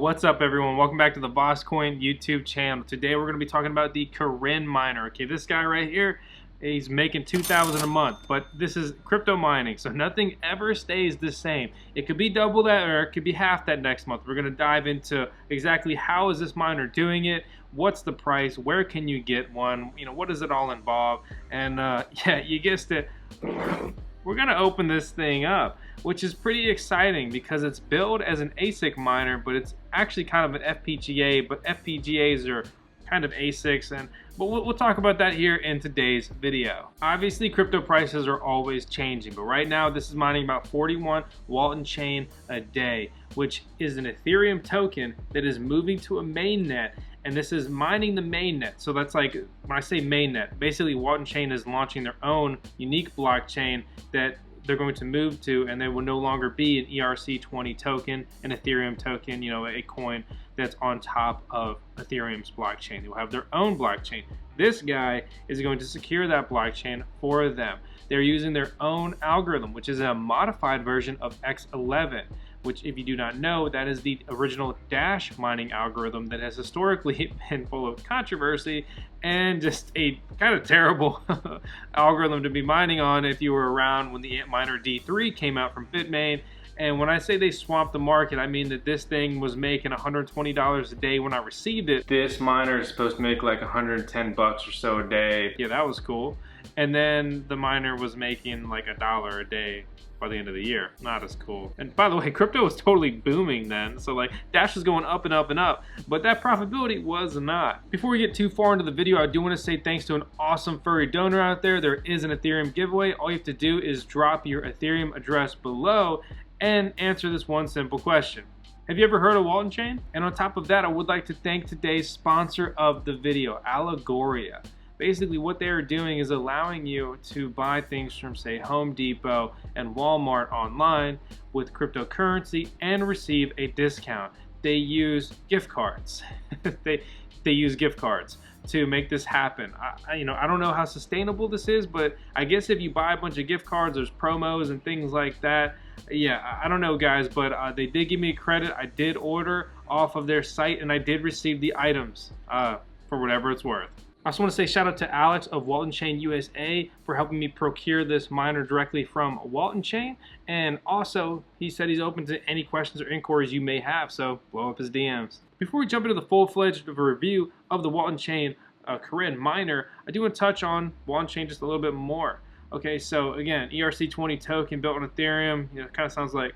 What's up everyone? Welcome back to the VoskCoin YouTube channel. Today we're going to be talking about the Kirinminer. Okay, this guy right here, he's making $2,000 a month, but this is crypto mining, so nothing ever stays the same. It could be double that or it could be half that next month. We're going to dive into exactly how is this miner doing it, what's the price, where can you get one, what does it all involve, and yeah, you guessed it. We're going to open this thing up, which is pretty exciting because it's billed as an ASIC miner, but it's actually kind of an FPGA, but FPGAs are kind of ASICs, but we'll talk about that here in today's video. Obviously, crypto prices are always changing, but right now this is mining about 41 Waltonchain a day, which is an Ethereum token that is moving to a mainnet, and this is mining the mainnet. So that's like, when I say mainnet, basically Waltonchain is launching their own unique blockchain that they're going to move to, and there will no longer be an ERC-20 token, an Ethereum token, a coin that's on top of Ethereum's blockchain. They'll have their own blockchain. This guy is going to secure that blockchain for them. They're using their own algorithm, which is a modified version of X11, which, if you do not know, that is the original Dash mining algorithm that has historically been full of controversy and just a kind of terrible algorithm to be mining on if you were around when the Antminer D3 came out from Bitmain. And when I say they swamped the market, I mean that this thing was making $120 a day when I received it. This miner is supposed to make like 110 bucks or so a day. Yeah, that was cool. And then the miner was making like $1 a day by the end of the year. Not as cool. And by the way, crypto was totally booming then, so like Dash was going up and up and up, but that profitability was not. Before we get too far into the video, I do want to say thanks to an awesome furry donor out there. There is an Ethereum giveaway. All you have to do is drop your Ethereum address below and answer this one simple question. Have you ever heard of Waltonchain? And on top of that, I would like to thank today's sponsor of the video, Allegoria. Basically, what they are doing is allowing you to buy things from, say, Home Depot and Walmart online with cryptocurrency and receive a discount. They use gift cards. they use gift cards to make this happen. I don't know how sustainable this is, but I guess if you buy a bunch of gift cards, there's promos and things like that. Yeah, I don't know, guys, but they did give me credit. I did order off of their site, and I did receive the items for whatever it's worth. I also want to say shout out to Alex of Waltonchain USA for helping me procure this miner directly from Waltonchain, and also he said he's open to any questions or inquiries you may have, so blow up his DMs. Before we jump into the full-fledged review of the Waltonchain Kirinminer, I do want to touch on Waltonchain just a little bit more. Okay, so again, ERC-20 token built on Ethereum, it kind of sounds like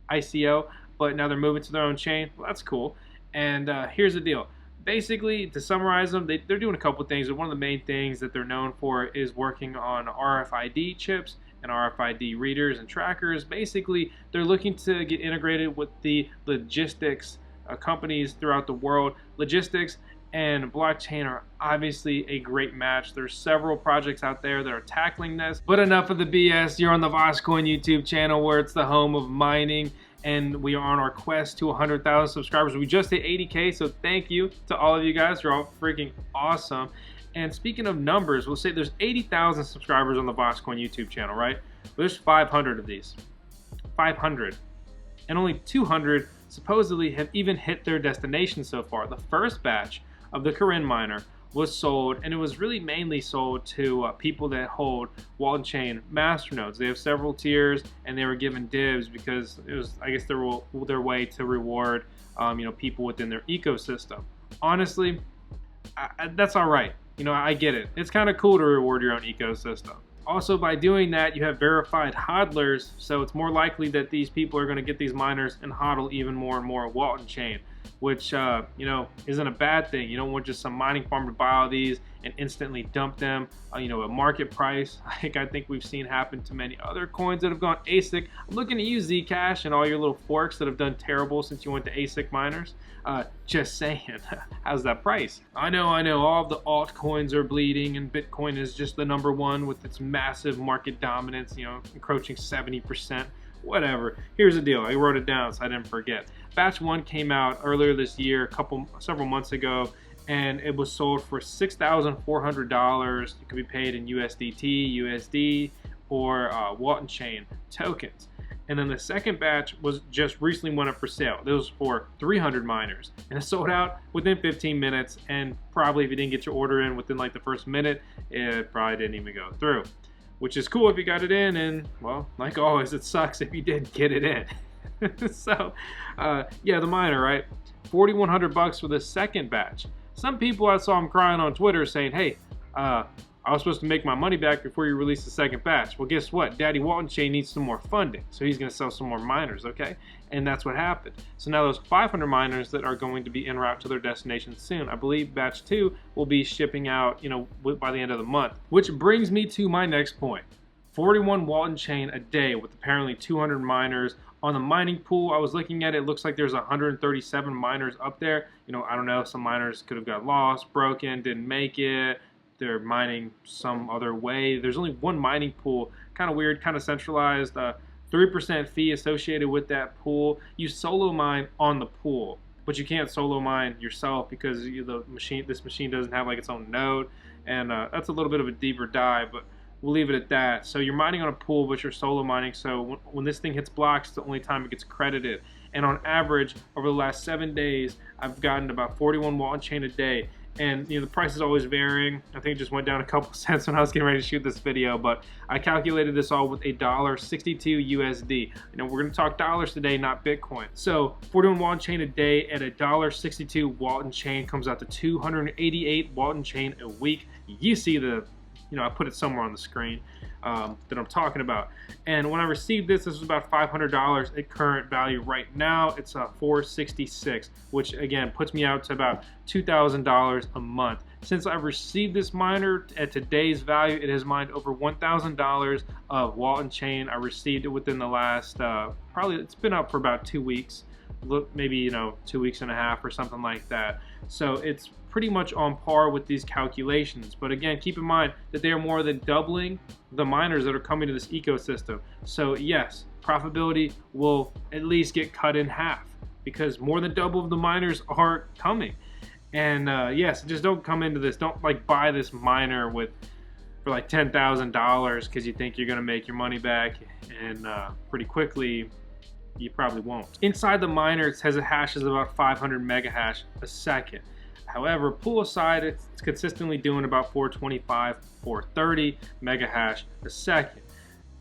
ICO, but now they're moving to their own chain. Well, that's cool. And here's the deal. Basically, to summarize them, they're doing a couple things, but one of the main things that they're known for is working on RFID chips and RFID readers and trackers. Basically, they're looking to get integrated with the logistics companies throughout the world. Logistics and blockchain are obviously a great match. There's several projects out there that are tackling this. But enough of the BS. You're on the VoskCoin YouTube channel, where it's the home of mining, and we are on our quest to 100,000 subscribers. We just hit 80K, so thank you to all of you guys. You're all freaking awesome. And speaking of numbers, we'll say there's 80,000 subscribers on the VoskCoin YouTube channel, right? But there's 500 of these. 500. And only 200 supposedly have even hit their destination so far. The first batch of the Kirinminer was sold, and it was really mainly sold to people that hold Waltonchain masternodes. They have several tiers, and they were given dibs because it was, I guess, their way to reward people within their ecosystem. Honestly, that's all right. I get it. It's kind of cool to reward your own ecosystem. Also, by doing that, you have verified hodlers, so it's more likely that these people are going to get these miners and hodl even more and more Waltonchain, which isn't a bad thing. You don't want just some mining farm to buy all these and instantly dump them at market price, like I think we've seen happen to many other coins that have gone ASIC. I'm looking at you, Zcash, and all your little forks that have done terrible since you went to ASIC miners. Just saying, how's that price? I know, all of the altcoins are bleeding, and Bitcoin is just the #1 with its massive market dominance, encroaching 70%. Whatever. Here's the deal. I wrote it down so I didn't forget. Batch 1 came out earlier this year, several months ago, and it was sold for $6,400. It could be paid in USDT, USD, or Waltonchain tokens. And then the second batch was just recently went up for sale. This was for 300 miners, and it sold out within 15 minutes. And probably if you didn't get your order in within like the first minute, it probably didn't even go through. Which is cool if you got it in, and well, like always, it sucks if you didn't get it in. So, yeah, the miner, right? 4,100 bucks for the second batch. Some people, I saw them crying on Twitter saying, hey, I was supposed to make my money back before you release the second batch. Well, guess what? Daddy Waltonchain needs some more funding, so he's going to sell some more miners, okay? And that's what happened. So now those 500 miners that are going to be en route to their destination soon, I believe batch 2 will be shipping out, you know, by the end of the month. Which brings me to my next point. 41 Waltonchain a day with apparently 200 miners. On the mining pool, I was looking at it, looks like there's 137 miners up there. You know, I don't know, some miners could have got lost, broken, didn't make it. They're mining some other way. There's only one mining pool, kind of weird, kind of centralized. 3% fee associated with that pool. You solo mine on the pool, but you can't solo mine yourself because this machine doesn't have like its own node, and that's a little bit of a deeper dive, but we'll leave it at that. So you're mining on a pool, but you're solo mining. So when this thing hits blocks, it's the only time it gets credited. And on average, over the last 7 days, I've gotten about 41 Waltonchain a day. And you know, the price is always varying. I think it just went down a couple cents when I was getting ready to shoot this video, but I calculated this all with $1.62 USD. You know, we're going to talk dollars today, not Bitcoin. So 41 Waltonchain a day at $1.62 Waltonchain comes out to 288 Waltonchain a week. You see the, you know, I put it somewhere on the screen that I'm talking about. And when I received this was about $500 at current value. Right now, it's $466, which again puts me out to about $2,000 a month. Since I've received this miner at today's value, it has mined over $1,000 of Waltonchain. I received it within the last, probably it's been up for about 2 weeks. Maybe, you know, 2.5 weeks or something like that. So it's pretty much on par with these calculations. But again, keep in mind that they are more than doubling the miners that are coming to this ecosystem. So yes, profitability will at least get cut in half because more than double of the miners are coming. And yes, just don't come into this. Don't like buy this miner for like $10,000 because you think you're gonna make your money back, and pretty quickly you probably won't. Inside the miner, it says it hashes about 500 megahash a second. However, pool aside, it's consistently doing about 425, 430 megahash a second.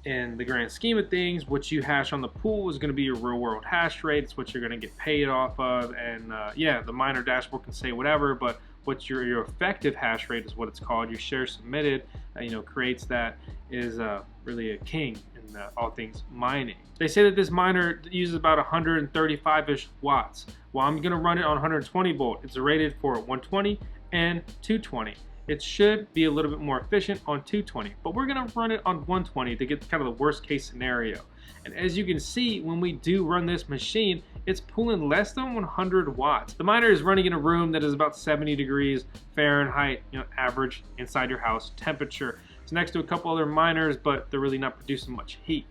In the grand scheme of things, what you hash on the pool is going to be your real world hash rate. It's what you're going to get paid off of. And yeah, the miner dashboard can say whatever, but what's your effective hash rate is what it's called. Your share submitted, you know, creates that, is really a king in all things mining. They say that this miner uses about 135-ish watts. Well, I'm going to run it on 120 volt. It's rated for 120 and 220. It should be a little bit more efficient on 220, but we're going to run it on 120 to get kind of the worst case scenario. And as you can see, when we do run this machine, it's pulling less than 100 watts. The miner is running in a room that is about 70 degrees Fahrenheit, you know, average inside your house temperature. It's next to a couple other miners, but they're really not producing much heat.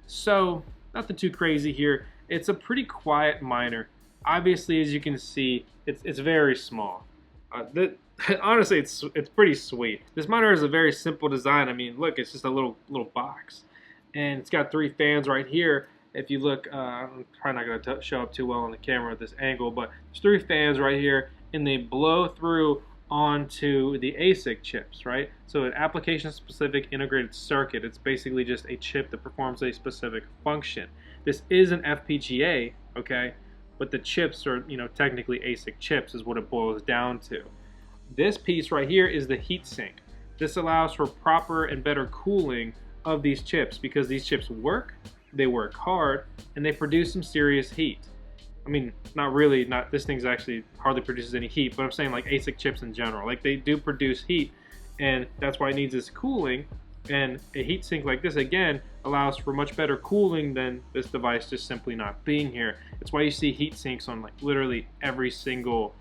So nothing too crazy here. It's a pretty quiet miner. Obviously, as you can see, it's very small. Honestly, it's pretty sweet. This miner is a very simple design. I mean, look, it's just a little box, and it's got 3 fans right here. If you look, I'm probably not going to show up too well on the camera at this angle, but there's 3 fans right here, and they blow through onto the ASIC chips, right? So an application-specific integrated circuit. It's basically just a chip that performs a specific function. This is an FPGA, okay? But the chips are, you know, technically ASIC chips is what it boils down to. This piece right here is the heatsink. This allows for proper and better cooling of these chips because these chips work, they work hard, and they produce some serious heat. I mean, not really, this thing's actually hardly produces any heat, but I'm saying like ASIC chips in general. Like they do produce heat, and that's why it needs this cooling. And a heatsink like this, again, allows for much better cooling than this device just simply not being here. It's why you see heat sinks on like literally every single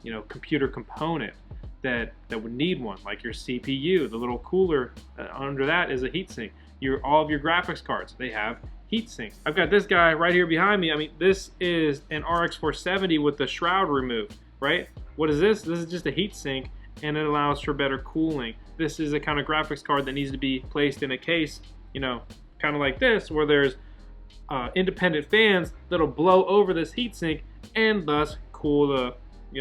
you know, computer component that would need one, like your CPU. The little cooler under that is a heatsink. All of your graphics cards, they have heat sinks. I've got this guy right here behind me. I mean, this is an RX 470 with the shroud removed, right? What is this? This is just a heat sink, and it allows for better cooling. This is a kind of graphics card that needs to be placed in a case, you know, kind of like this, where there's independent fans that'll blow over this heatsink and thus cool the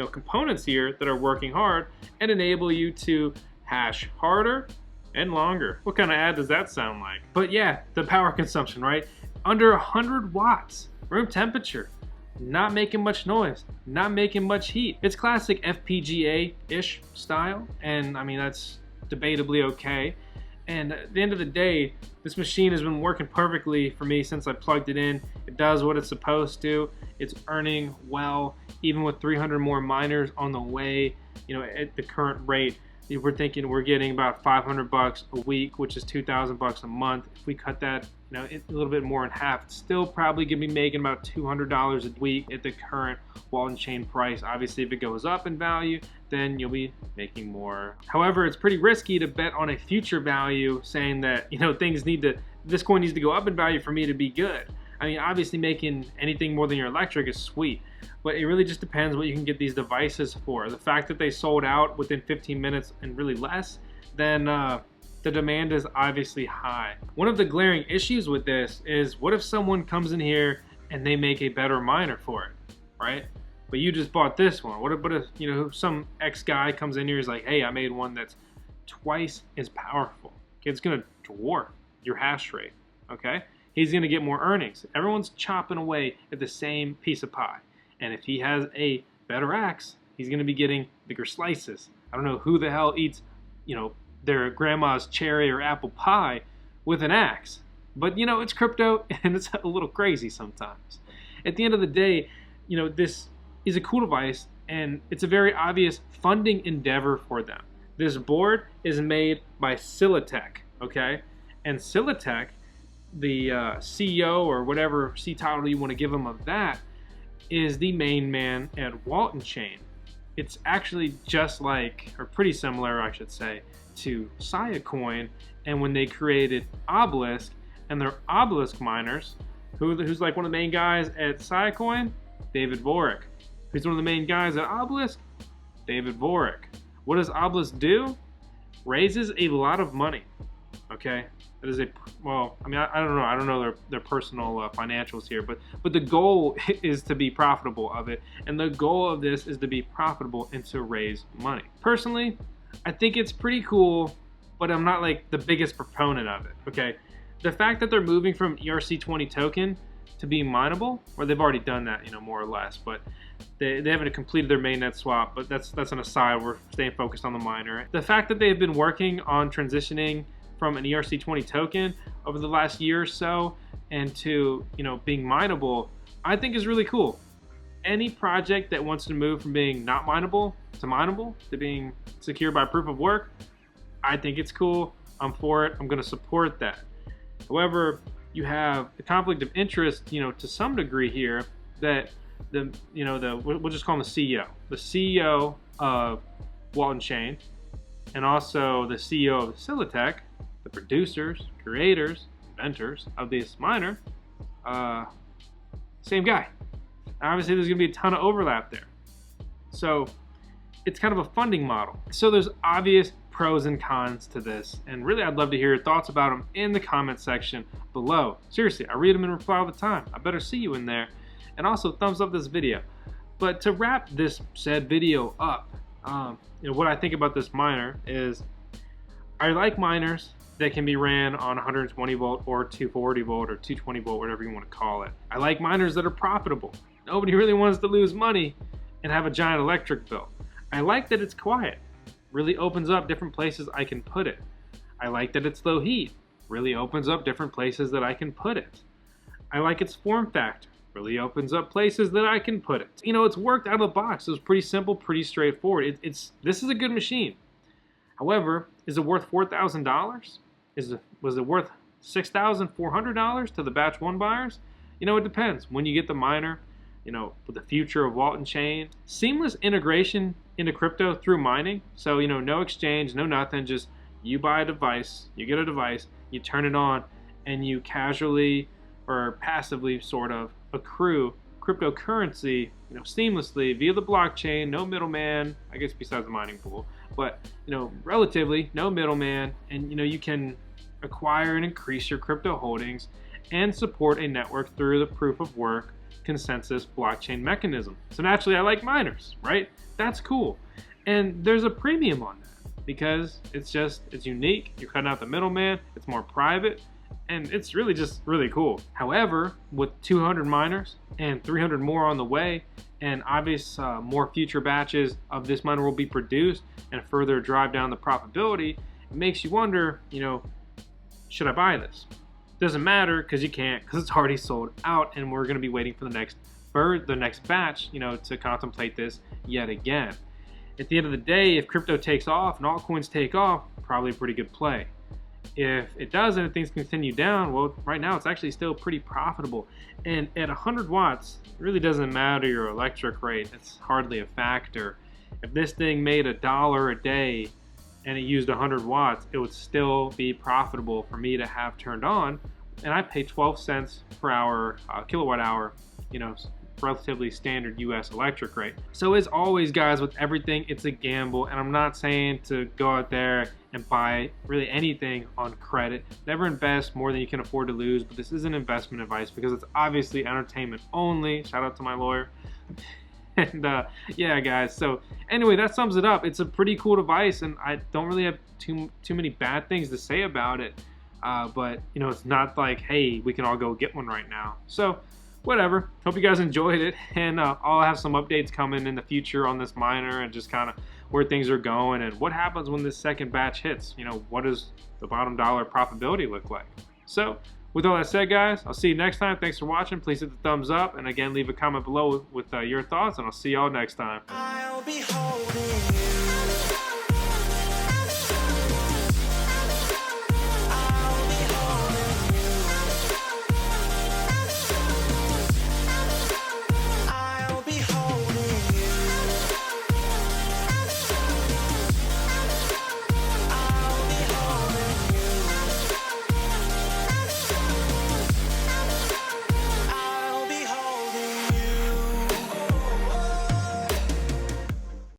components here that are working hard and enable you to hash harder and longer. What kind of ad does that sound like? But yeah, the power consumption, right? Under 100 watts, room temperature, not making much noise, not making much heat. It's classic FPGA-ish style, and I mean, that's debatably okay. And at the end of the day, this machine has been working perfectly for me since I plugged it in. It does what it's supposed to. It's earning well, even with 300 more miners on the way. At the current rate, we're thinking we're getting about 500 bucks a week, which is 2,000 bucks a month. If we cut that, a little bit more in half, it's still probably gonna be making about $200 a week at the current Waltonchain price. Obviously, if it goes up in value, then you'll be making more. However, it's pretty risky to bet on a future value, saying that this coin needs to go up in value for me to be good. I mean, obviously making anything more than your electric is sweet, but it really just depends what you can get these devices for. The fact that they sold out within 15 minutes and really less, then the demand is obviously high. One of the glaring issues with this is, what if someone comes in here and they make a better miner for it, right? But you just bought this one. What if some ex guy comes in here and is like, hey, I made one that's twice as powerful. Okay, it's gonna dwarf your hash rate, okay? He's gonna get more earnings. Everyone's chopping away at the same piece of pie. And if he has a better axe, he's gonna be getting bigger slices. I don't know who the hell eats, their grandma's cherry or apple pie with an axe. But it's crypto and it's a little crazy sometimes. At the end of the day, this is a cool device and it's a very obvious funding endeavor for them. This board is made by Silitec, okay? And Silitec, the CEO or whatever C title you want to give him of that, is the main man at Waltonchain. It's actually just like, or pretty similar, I should say, to Coin. And when they created Obelisk and their Obelisk miners, who's like one of the main guys at Coin? David Vosk. Who's one of the main guys at Obelisk? David Vosk. What does Obelisk do? Raises a lot of money. Okay, that is well, I mean, I don't know their personal financials here, but the goal is to be profitable of it, and the goal of this is to be profitable and to raise money. Personally, I think it's pretty cool, but I'm not like the biggest proponent of it. Okay, the fact that they're moving from ERC-20 token to being mineable, or they've already done that, more or less, but they haven't completed their mainnet swap, but that's an aside. We're staying focused on the miner. The fact that they've been working on transitioning from an ERC-20 token over the last year or so and to being mineable, I think is really cool. Any project that wants to move from being not mineable to being secure by proof of work, I think it's cool. I'm for it. I'm going to support that. However, you have the conflict of interest, to some degree here, that we'll just call him the CEO of Waltonchain, and also the CEO of Silitec, the producers, creators, inventors of this miner, same guy. Obviously, there's going to be a ton of overlap there. So it's kind of a funding model. So there's obvious pros and cons to this, and really I'd love to hear your thoughts about them in the comment section below. Seriously, I read them and reply all the time. I better see you in there. And also thumbs up this video. But to wrap this said video up, what I think about this miner is, I like miners that can be ran on 120 volt or 240 volt or 220 volt, whatever you want to call it. I like miners that are profitable. Nobody really wants to lose money and have a giant electric bill. I like that it's quiet. Really opens up different places I can put it. I like that it's low heat. Really opens up different places that I can put it. I like its form factor. Really opens up places that I can put it. It's worked out of the box. It was pretty simple, pretty straightforward. This is a good machine. However, is it worth $4,000? Was it worth $6,400 to the batch one buyers? It depends. When you get the miner, with the future of Waltonchain, seamless integration into crypto through mining. So, no exchange, no nothing, just you buy a device, you get a device, you turn it on, and you casually or passively sort of accrue cryptocurrency, seamlessly via the blockchain, no middleman, I guess besides the mining pool, but, relatively no middleman, and, you can acquire and increase your crypto holdings and support a network through the proof of work consensus blockchain mechanism. So naturally, I like miners, right? That's cool. And there's a premium on that because it's unique. You're cutting out the middleman. It's more private. And it's really just really cool. However, with 200 miners and 300 more on the way, and obvious more future batches of this miner will be produced and further drive down the profitability, it makes you wonder, should I buy this? Doesn't matter because you can't, because it's already sold out, and we're going to be waiting for the next batch, to contemplate this yet again. At the end of the day, if crypto takes off and altcoins take off, probably a pretty good play. If it doesn't and things continue down, well, right now it's actually still pretty profitable. And at 100 watts, it really doesn't matter your electric rate. It's hardly a factor. If this thing made $1 a day and it used 100 watts, it would still be profitable for me to have turned on. And I pay 12 cents per hour, kilowatt hour, relatively standard US electric rate. So as always, guys, with everything, it's a gamble, and I'm not saying to go out there and buy really anything on credit. Never invest more than you can afford to lose, but this isn't investment advice because it's obviously entertainment only. Shout out to my lawyer. And yeah, guys, so anyway, that sums it up. It's a pretty cool device, and I don't really have too many bad things to say about it, but it's not like, hey, we can all go get one right now. So whatever, hope you guys enjoyed it, and I'll have some updates coming in the future on this miner and just kind of where things are going and what happens when this second batch hits. What does the bottom dollar profitability look like? So with all that said, guys, I'll see you next time. Thanks for watching. Please hit the thumbs up, and again, leave a comment below with your thoughts, and I'll see y'all next time. I'll be holding